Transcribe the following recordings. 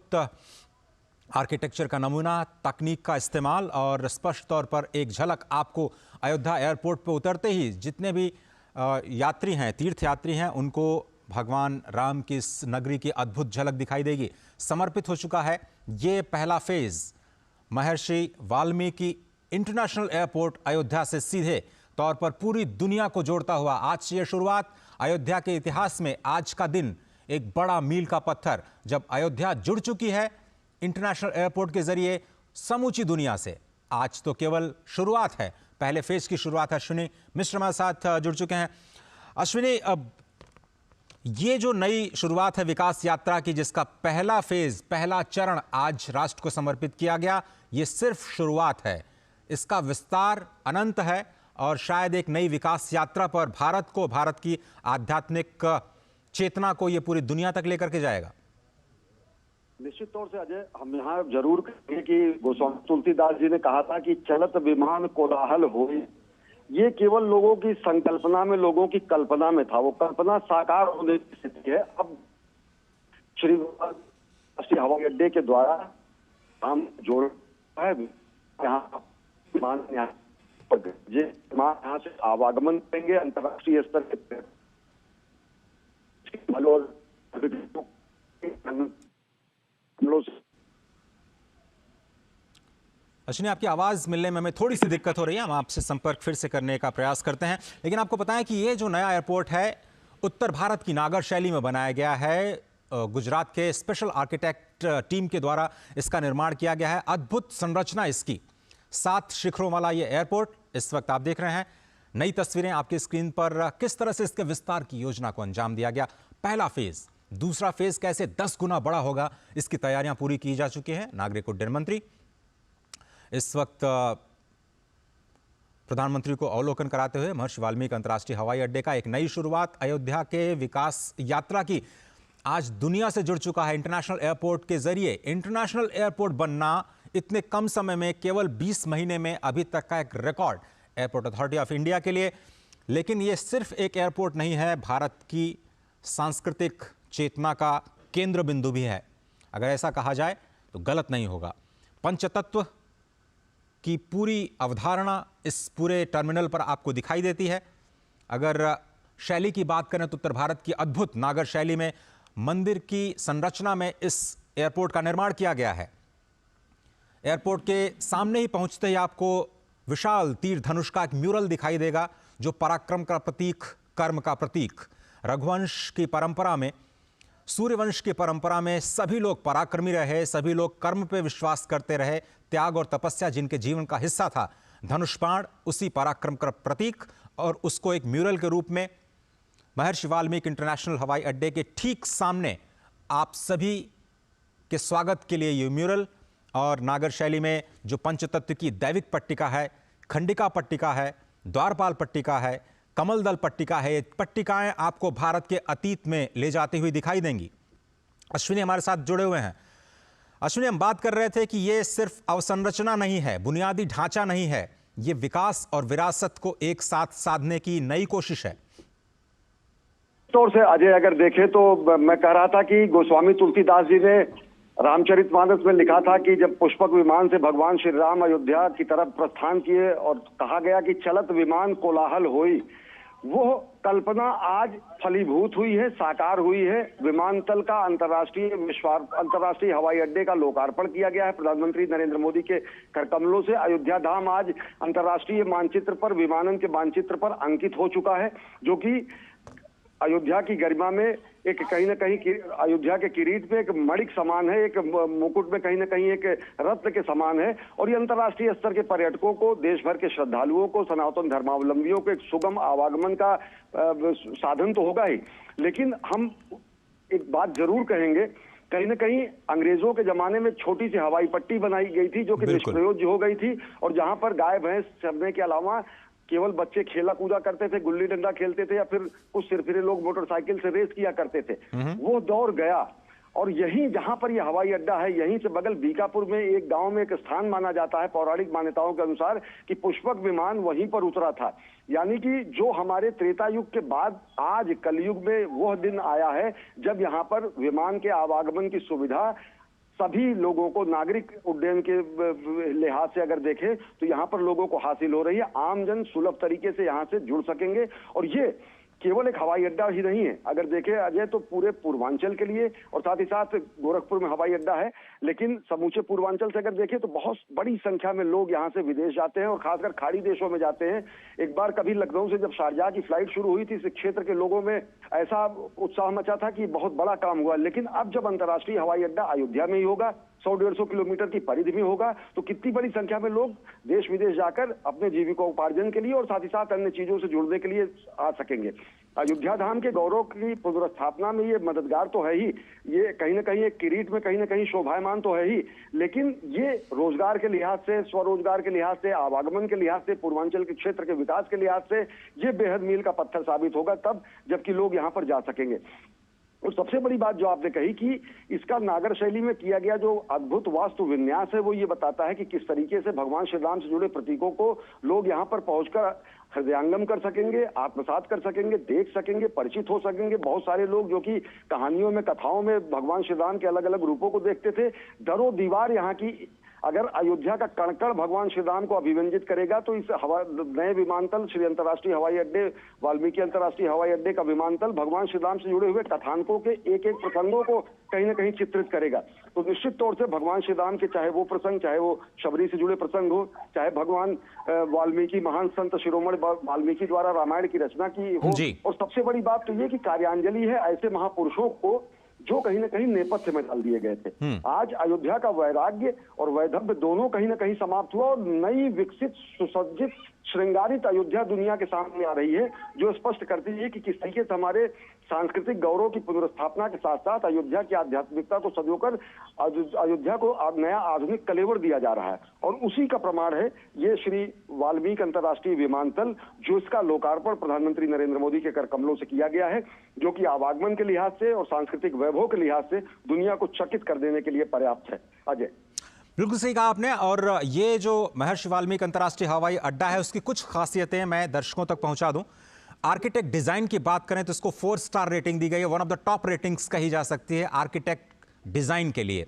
अद्भुत आर्किटेक्चर का नमूना, तकनीक का इस्तेमाल और स्पष्ट तौर पर एक झलक आपको अयोध्या एयरपोर्ट पर उतरते ही जितने भी यात्री हैं, तीर्थयात्री हैं, उनको भगवान राम की इस नगरी की अद्भुत झलक दिखाई देगी। समर्पित हो चुका है ये पहला फेज महर्षि वाल्मीकि इंटरनेशनल एयरपोर्ट अयोध्या से सीधे तौर पर पूरी दुनिया को जोड़ता हुआ। आज से यह शुरुआत अयोध्या के इतिहास में आज का दिन एक बड़ा मील का पत्थर, जब अयोध्या जुड़ चुकी है इंटरनेशनल एयरपोर्ट के जरिए समूची दुनिया से। आज तो केवल शुरुआत है, पहले फेज की शुरुआत है। अश्विनी मिश्र हमारे साथ जुड़ चुके हैं। अश्विनी, अब ये जो नई शुरुआत है विकास यात्रा की, जिसका पहला फेज, पहला चरण आज राष्ट्र को समर्पित किया गया, ये सिर्फ शुरुआत है। इसका विस्तार अनंत है और शायद एक नई विकास यात्रा पर भारत को, भारत की आध्यात्मिक चेतना को ये पूरी दुनिया तक लेकर के जाएगा। निश्चित तौर से अजय, हम यहाँ जरूर कहेंगे कि गोस्वामी तुलसीदास जी ने कहा था कि चलत विमान कोलाहल होए। ये केवल लोगों की संकल्पना में, लोगों की कल्पना में था, वो कल्पना साकार होने की स्थिति है। अब श्री राष्ट्रीय हवाई अड्डे के द्वारा हम जोड़ है, यहाँ विमान यहाँ से आवागमन करेंगे अंतर्राष्ट्रीय स्तर के अश्विनी, आपकी आवाज मिलने में हमें थोड़ी सी दिक्कत हो रही है, हम आपसे संपर्क फिर से करने का प्रयास करते हैं। लेकिन आपको पता है कि ये जो नया एयरपोर्ट है उत्तर भारत की नागर शैली में बनाया गया है। गुजरात के स्पेशल आर्किटेक्ट टीम के द्वारा इसका निर्माण किया गया है। अद्भुत संरचना इसकी, 7 शिखरों वाला ये एयरपोर्ट इस वक्त आप देख रहे हैं। नई तस्वीरें आपकी स्क्रीन पर, किस तरह से इसके विस्तार की योजना को अंजाम दिया गया। पहला फेज, दूसरा फेज कैसे 10 गुना बड़ा होगा, इसकी तैयारियां पूरी की जा चुकी हैं। नागरिक उड्डयन मंत्री इस वक्त प्रधानमंत्री को अवलोकन कराते हुए महर्षि वाल्मीकि अंतर्राष्ट्रीय हवाई अड्डे का एक नई शुरुआत अयोध्या के विकास यात्रा की आज दुनिया से जुड़ चुका है। इंटरनेशनल एयरपोर्ट के जरिए इंटरनेशनल एयरपोर्ट बनना इतने कम समय में, केवल 20 महीने में, अभी तक का एक record airport authority of India के लिए। लेकिन यह सिर्फ एक एयरपोर्ट नहीं है, भारत की सांस्कृतिक चेतना का केंद्र बिंदु भी है। अगर ऐसा कहा जाए तो गलत नहीं होगा। पंचतत्व की पूरी अवधारणा इस पूरे टर्मिनल पर आपको दिखाई देती है। अगर शैली की बात करें तो उत्तर भारत की अद्भुत नागर शैली में मंदिर की संरचना में इस एयरपोर्ट का निर्माण किया गया है। एयरपोर्ट के सामने ही पहुंचते ही आपको विशाल तीर धनुष का एक म्यूरल दिखाई देगा, जो पराक्रम का प्रतीक, कर्म का प्रतीक। रघुवंश की परंपरा में, सूर्यवंश की परंपरा में सभी लोग पराक्रमी रहे, सभी लोग कर्म पे विश्वास करते रहे। त्याग और तपस्या जिनके जीवन का हिस्सा था, धनुष बाण उसी पराक्रम का प्रतीक, और उसको एक म्यूरल के रूप में महर्षि वाल्मीकि इंटरनेशनल हवाई अड्डे के ठीक सामने आप सभी के स्वागत के लिए ये म्यूरल। और नागर शैली में जो पंचतत्व की दैविक पट्टिका है, खंडिका पट्टिका है, द्वारपाल पट्टिका है, कमल दल पट्टिका है, ये पट्टिकाएं आपको भारत के अतीत में ले जाती हुई दिखाई देंगी। अश्विनी हमारे साथ जुड़े हुए हैं। अश्विनी, हम बात कर रहे थे कि ये सिर्फ अवसंरचना नहीं है, बुनियादी ढांचा नहीं है, ये विकास और विरासत को एक साथ साधने की नई कोशिश है। तौर से अजय, अगर देखें तो मैं कह रहा था कि गोस्वामी तुलसीदास जी ने रामचरितमानस में लिखा था कि जब पुष्पक विमान से भगवान श्री राम अयोध्या की तरफ प्रस्थान किए और कहा गया कि चलत विमान कोलाहल होई, वो कल्पना आज फलीभूत हुई है, साकार हुई है। विमानतल का अंतर्राष्ट्रीय हवाई अड्डे का लोकार्पण किया गया है प्रधानमंत्री नरेंद्र मोदी के करकमलों से। अयोध्या धाम आज अंतर्राष्ट्रीय मानचित्र पर, विमानन के मानचित्र पर अंकित हो चुका है, जो कि अयोध्या की गरिमा में एक कहीं ना कहीं अयोध्या के किरीट में एक मणिक समान है, एक मुकुट में कहीं ना कहीं एक रत्न के समान है। और ये अंतर्राष्ट्रीय स्तर के पर्यटकों को, देश भर के श्रद्धालुओं को, सनातन धर्मावलंबियों को एक सुगम आवागमन का साधन तो होगा ही। लेकिन हम एक बात जरूर कहेंगे, कहीं ना कहीं अंग्रेजों के जमाने में छोटी सी हवाई पट्टी बनाई गई थी जो कि निष्प्रयोज्य हो गई थी, और जहां पर गाय भैंस चरने के अलावा केवल बच्चे खेला कूदा करते थे, गुल्ली डंडा खेलते थे, या फिर कुछ सिरफिरे लोग मोटरसाइकिल से रेस किया करते थे। वो दौर गया, और यहीं जहां पर यह हवाई अड्डा है, यहीं से बगल बीकापुर में एक गांव में एक स्थान माना जाता है पौराणिक मान्यताओं के अनुसार कि पुष्पक विमान वहीं पर उतरा था। यानी कि जो हमारे त्रेता युग के बाद आज कलयुग में वह दिन आया है जब यहाँ पर विमान के आवागमन की सुविधा सभी लोगों को नागरिक उड्डयन के लिहाज से अगर देखें तो यहाँ पर लोगों को हासिल हो रही है। आमजन सुलभ तरीके से यहाँ से जुड़ सकेंगे और ये केवल एक हवाई अड्डा ही नहीं है। अगर देखें अजय तो पूरे पूर्वांचल के लिए और साथ ही साथ गोरखपुर में हवाई अड्डा है, लेकिन समूचे पूर्वांचल से अगर देखें तो बहुत बड़ी संख्या में लोग यहाँ से विदेश जाते हैं और खासकर खाड़ी देशों में जाते हैं। एक बार कभी लखनऊ से जब शारजाह की फ्लाइट शुरू हुई थी, इस क्षेत्र के लोगों में ऐसा उत्साह मचा था कि बहुत बड़ा काम हुआ। लेकिन अब जब अंतर्राष्ट्रीय हवाई अड्डा अयोध्या में ही होगा, 100-150 किलोमीटर की परिधि में होगा, तो कितनी बड़ी संख्या में लोग देश विदेश जाकर अपने जीविकोपार्जन के लिए और साथ ही साथ अन्य चीजों से जुड़ने के लिए आ सकेंगे। अयोध्या धाम के गौरव की पुनर्स्थापना में ये मददगार तो है ही, ये कहीं ना कहीं एक किरीट में कहीं ना कहीं शोभायमान तो है ही, लेकिन ये रोजगार के लिहाज से, स्वरोजगार के लिहाज से, आवागमन के लिहाज से, पूर्वांचल के क्षेत्र के विकास के लिहाज से ये बेहद मील का पत्थर साबित होगा तब जबकि लोग यहाँ पर जा सकेंगे। और सबसे बड़ी बात जो आपने कही कि इसका नागर शैली में किया गया जो अद्भुत वास्तु विन्यास है वो ये बताता है कि किस तरीके से भगवान श्री राम से जुड़े प्रतीकों को लोग यहाँ पर पहुंचकर हृदयंगम कर सकेंगे, आत्मसात कर सकेंगे, देख सकेंगे, परिचित हो सकेंगे। बहुत सारे लोग जो कि कहानियों में, कथाओं में भगवान श्री राम के अलग अलग रूपों को देखते थे, दरों दीवार यहाँ की अगर अयोध्या का कण-कण भगवान श्री राम को अभिव्यंजित करेगा तो इस नए विमानतल श्री अंतर्राष्ट्रीय हवाई अड्डे, वाल्मीकि अंतर्राष्ट्रीय हवाई अड्डे का विमानतल भगवान श्री राम से जुड़े हुए कथानकों के एक एक प्रसंगों को कहीं ना कहीं चित्रित करेगा। तो निश्चित तौर से भगवान श्री राम के चाहे वो प्रसंग, चाहे वो शबरी से जुड़े प्रसंग हो, चाहे भगवान वाल्मीकि महान संत शिरोमणि वाल्मीकि द्वारा रामायण की रचना की हो, और सबसे बड़ी बात तो ये कि कार्यांजलि है ऐसे महापुरुषों को जो कहीं ना कहीं नेपथ्य में डाल दिए गए थे। आज अयोध्या का वैराग्य और वैधव्य दोनों कहीं ना कहीं समाप्त हुआ और नई विकसित सुसज्जित श्रृंगारित अयोध्या दुनिया के सामने आ रही है, जो स्पष्ट करती है कि किस तरीके से हमारे सांस्कृतिक गौरव की पुनर्स्थापना के साथ साथ अयोध्या की आध्यात्मिकता को सजोकर अयोध्या को नया आधुनिक कलेवर दिया जा रहा है। और उसी का प्रमाण है ये श्री वाल्मीकि अंतर्राष्ट्रीय विमानतल, जो इसका लोकार्पण प्रधानमंत्री नरेंद्र मोदी के कर कमलों से किया गया है, जो कि आवागमन के लिहाज से और सांस्कृतिक वैभव के लिहाज से दुनिया को चकित कर देने के लिए पर्याप्त है। अजय, बिल्कुल सही कहा आपने। और ये जो महर्षि वाल्मीकि अंतर्राष्ट्रीय हवाई अड्डा है उसकी कुछ खासियतें मैं दर्शकों तक पहुंचा दूं। आर्किटेक्ट डिजाइन की बात करें तो इसको 4 स्टार रेटिंग दी गई है, one of the top ratings कही जा सकती है आर्किटेक्ट डिजाइन के लिए।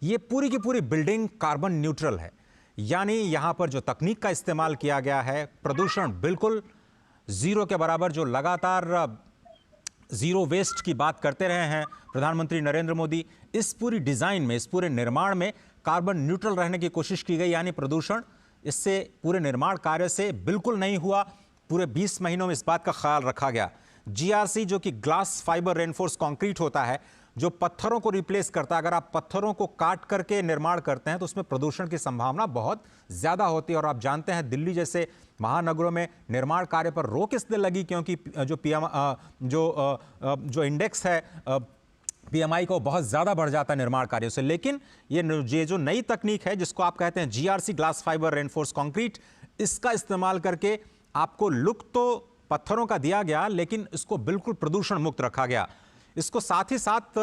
ये पूरी की पूरी बिल्डिंग कार्बन न्यूट्रल है, यानी यहां पर जो तकनीक का इस्तेमाल किया गया है, प्रदूषण बिल्कुल जीरो के बराबर, जो लगातार जीरो वेस्ट की बात करते रहे हैं प्रधानमंत्री नरेंद्र मोदी, इस पूरी डिजाइन में, इस पूरे निर्माण में कार्बन न्यूट्रल रहने की कोशिश की गई, यानी प्रदूषण इससे पूरे निर्माण कार्य से बिल्कुल नहीं हुआ। पूरे 20 महीनों में इस बात का ख्याल रखा गया। जीआरसी जो कि ग्लास फाइबर रेनफोर्स कंक्रीट होता है, जो पत्थरों को रिप्लेस करता है, अगर आप पत्थरों को काट करके निर्माण करते हैं तो उसमें प्रदूषण की संभावना बहुत ज़्यादा होती है। और आप जानते हैं दिल्ली जैसे महानगरों में निर्माण कार्य पर रोक इसलिए लगी क्योंकि जो इंडेक्स है पीएमआई को बहुत ज़्यादा बढ़ जाता है निर्माण कार्यों से। लेकिन ये जो नई तकनीक है जिसको आप कहते हैं GRC glass fibre reinforce concrete, इसका इस्तेमाल करके आपको लुक तो पत्थरों का दिया गया लेकिन इसको बिल्कुल प्रदूषण मुक्त रखा गया। इसको साथ ही साथ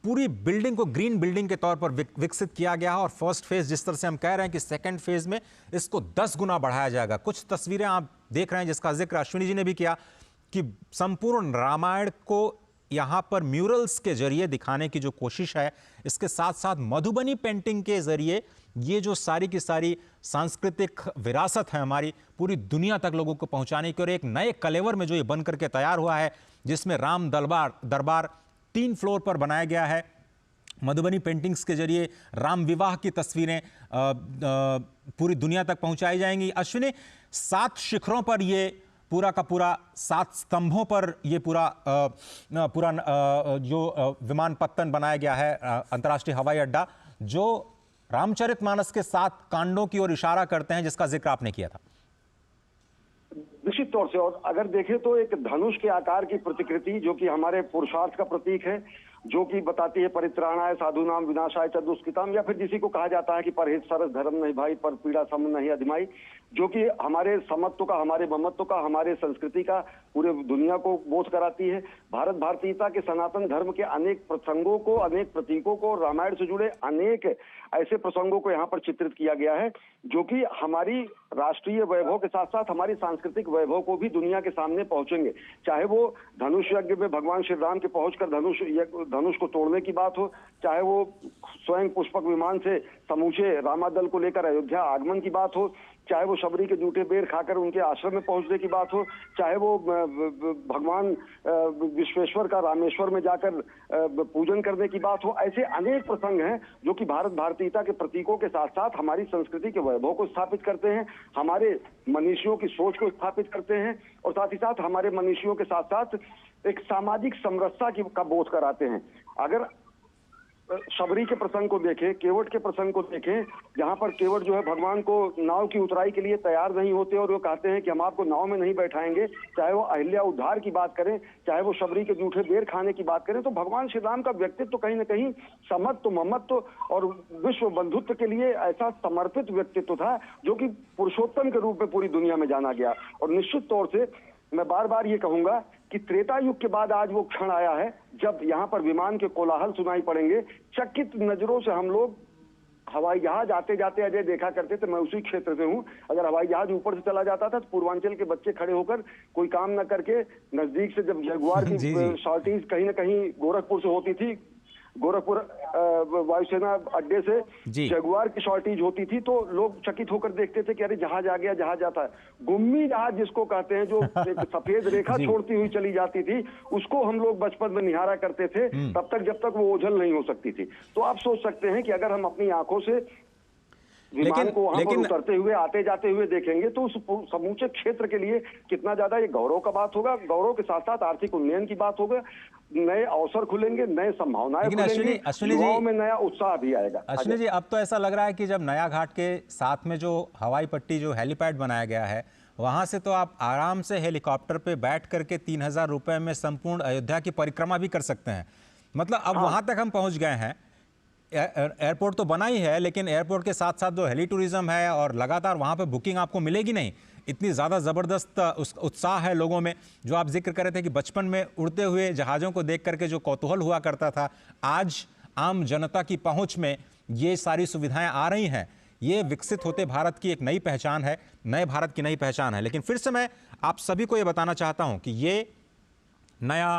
पूरी बिल्डिंग को ग्रीन बिल्डिंग के तौर पर विकसित किया गया है। और फर्स्ट फेज जिस तरह से हम कह रहे हैं कि सेकंड फेज में इसको 10 गुना बढ़ाया जाएगा। कुछ तस्वीरें आप देख रहे हैं जिसका जिक्र अश्विनी जी ने भी किया कि संपूर्ण रामायण को यहाँ पर म्यूरल्स के जरिए दिखाने की जो कोशिश है, इसके साथ साथ मधुबनी पेंटिंग के जरिए ये जो सारी की सारी सांस्कृतिक विरासत है हमारी, पूरी दुनिया तक लोगों को पहुंचाने की, और एक नए कलेवर में जो ये बन करके तैयार हुआ है जिसमें राम दरबार 3 फ्लोर पर बनाया गया है। मधुबनी पेंटिंग्स के जरिए राम विवाह की तस्वीरें पूरी दुनिया तक पहुंचाई जाएंगी। अश्विनी, 7 शिखरों पर ये पूरा का पूरा 7 स्तंभों पर ये पूरा जो विमानपत्तन बनाया गया है अंतर्राष्ट्रीय हवाई अड्डा, जो रामचरितमानस के 7 कांडों की ओर इशारा करते हैं जिसका जिक्र आपने किया था। निश्चित तौर से, और अगर देखें तो एक धनुष के आकार की प्रतिकृति जो कि हमारे पुरुषार्थ का प्रतीक है, जो कि बताती है परित्राणाय साधुनाम विनाशाय च दुष्कृताम, या फिर जिसी को कहा जाता है कि परहित सरस धर्म नहीं भाई, पर पीड़ा सम नहीं अधिमाई, जो कि हमारे समत्व का, हमारे ममत्व का, हमारे संस्कृति का पूरे दुनिया को बोध कराती है। भारत भारतीयता के सनातन धर्म के अनेक प्रसंगों को, अनेक प्रतीकों को, रामायण से जुड़े अनेक ऐसे प्रसंगों को यहाँ पर चित्रित किया गया है जो कि हमारी राष्ट्रीय वैभव के साथ साथ हमारी सांस्कृतिक वैभव को भी दुनिया के सामने पहुंचेंगे। चाहे वो धनुष यज्ञ में भगवान श्री राम के पहुंचकर धनुष को तोड़ने की बात हो, चाहे वो स्वयं पुष्पक विमान से समूचे रामादल को लेकर अयोध्या आगमन की बात हो, चाहे वो शबरी के जूठे बेर खाकर उनके आश्रम में पहुंचने की बात हो, चाहे वो भगवान विश्वेश्वर का रामेश्वर में जाकर पूजन करने की बात हो। ऐसे अनेक प्रसंग हैं जो कि भारत भारतीयता के प्रतीकों के साथ साथ हमारी संस्कृति के वैभव को स्थापित करते हैं, हमारे मनीषियों की सोच को स्थापित करते हैं और साथ ही साथ हमारे मनीषियों के साथ साथ एक सामाजिक समरसता का बोध कराते हैं। अगर शबरी के प्रसंग को देखें, केवट के प्रसंग को देखें, जहां पर केवट जो है भगवान को नाव की उतराई के लिए तैयार नहीं होते और वो कहते हैं कि हम आपको नाव में नहीं बैठाएंगे, चाहे वो अहिल्या उद्धार की बात करें, चाहे वो शबरी के जूठे बेर खाने की बात करें, तो भगवान श्री राम का व्यक्तित्व तो कहीं ना कहीं समत्व, ममत्व और विश्व बंधुत्व के लिए ऐसा समर्पित व्यक्तित्व था जो कि पुरुषोत्तम के रूप में पूरी दुनिया में जाना गया। और निश्चित तौर से मैं बार बार ये कहूंगा कि त्रेता युग के बाद आज वो क्षण आया है जब यहाँ पर विमान के कोलाहल सुनाई पड़ेंगे। चकित नजरों से हम लोग हवाई जहाज आते जाते अजय देखा करते थे, मैं उसी क्षेत्र से हूँ। अगर हवाई जहाज ऊपर से चला जाता था तो पूर्वांचल के बच्चे खड़े होकर कोई काम न करके नजदीक से जब जगुआर की शॉर्टेज कहीं ना कहीं गोरखपुर से होती थी, गोरखपुर वायुसेना अड्डे से जगुआर की शॉर्टेज होती थी, तो लोग चकित होकर देखते थे कि अरे जहाज आ गया, जहाज आता है। गुम्मी जहाज जिसको कहते हैं, जो एक सफेद रेखा छोड़ती हुई चली जाती थी, उसको हम लोग बचपन में निहारा करते थे तब तक जब तक वो ओझल नहीं हो सकती थी। तो आप सोच सकते हैं कि अगर हम अपनी आंखों से विमान को वहां पर उतरते हुए आते जाते हुए देखेंगे तो उस समूचे क्षेत्र के लिए कितना ज्यादा ये गौरव का बात होगा। गौरव के साथ साथ आर्थिक उन्नयन की बात होगा, नए अवसर खुलेंगे, नए संभावनाएं खुलेंगी, युवाओं में नया उत्साह भी आएगा। अश्विनी जी, अब तो ऐसा लग रहा है कि जब नया घाट के साथ में जो हवाई पट्टी, जो हेलीपैड बनाया गया है, वहां से तो आप आराम से हेलीकॉप्टर पे बैठ करके 3000 रुपए में संपूर्ण अयोध्या की परिक्रमा भी कर सकते हैं। मतलब अब वहां तक हम पहुंच गए हैं। एयरपोर्ट तो बना ही है, लेकिन एयरपोर्ट के साथ साथ जो हेली टूरिज्म है और लगातार वहां पे बुकिंग आपको मिलेगी नहीं, इतनी ज़्यादा ज़बरदस्त उत्साह है लोगों में। जो आप जिक्र कर रहे थे कि बचपन में उड़ते हुए जहाज़ों को देख करके जो कौतूहल हुआ करता था, आज आम जनता की पहुंच में ये सारी सुविधाएं आ रही हैं। ये विकसित होते भारत की एक नई पहचान है, नए भारत की नई पहचान है। लेकिन फिर से मैं आप सभी को ये बताना चाहता हूँ कि ये नया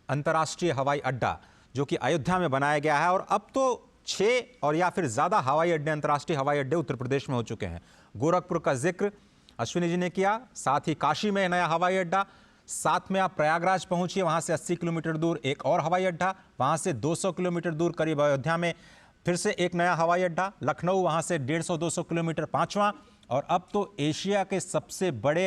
अंतर्राष्ट्रीय हवाई अड्डा जो कि अयोध्या में बनाया गया है, और अब तो 6 और या फिर ज़्यादा हवाई अड्डे, अंतर्राष्ट्रीय हवाई अड्डे उत्तर प्रदेश में हो चुके हैं। गोरखपुर का जिक्र अश्विनी जी ने किया, साथ ही काशी में नया हवाई अड्डा, साथ में आप प्रयागराज पहुंचिए, वहां से 80 किलोमीटर दूर एक और हवाई अड्डा, वहां से 200 किलोमीटर दूर करीब अयोध्या में फिर से एक नया हवाई अड्डा, लखनऊ वहां से 150-200 किलोमीटर 5वां, और अब तो एशिया के सबसे बड़े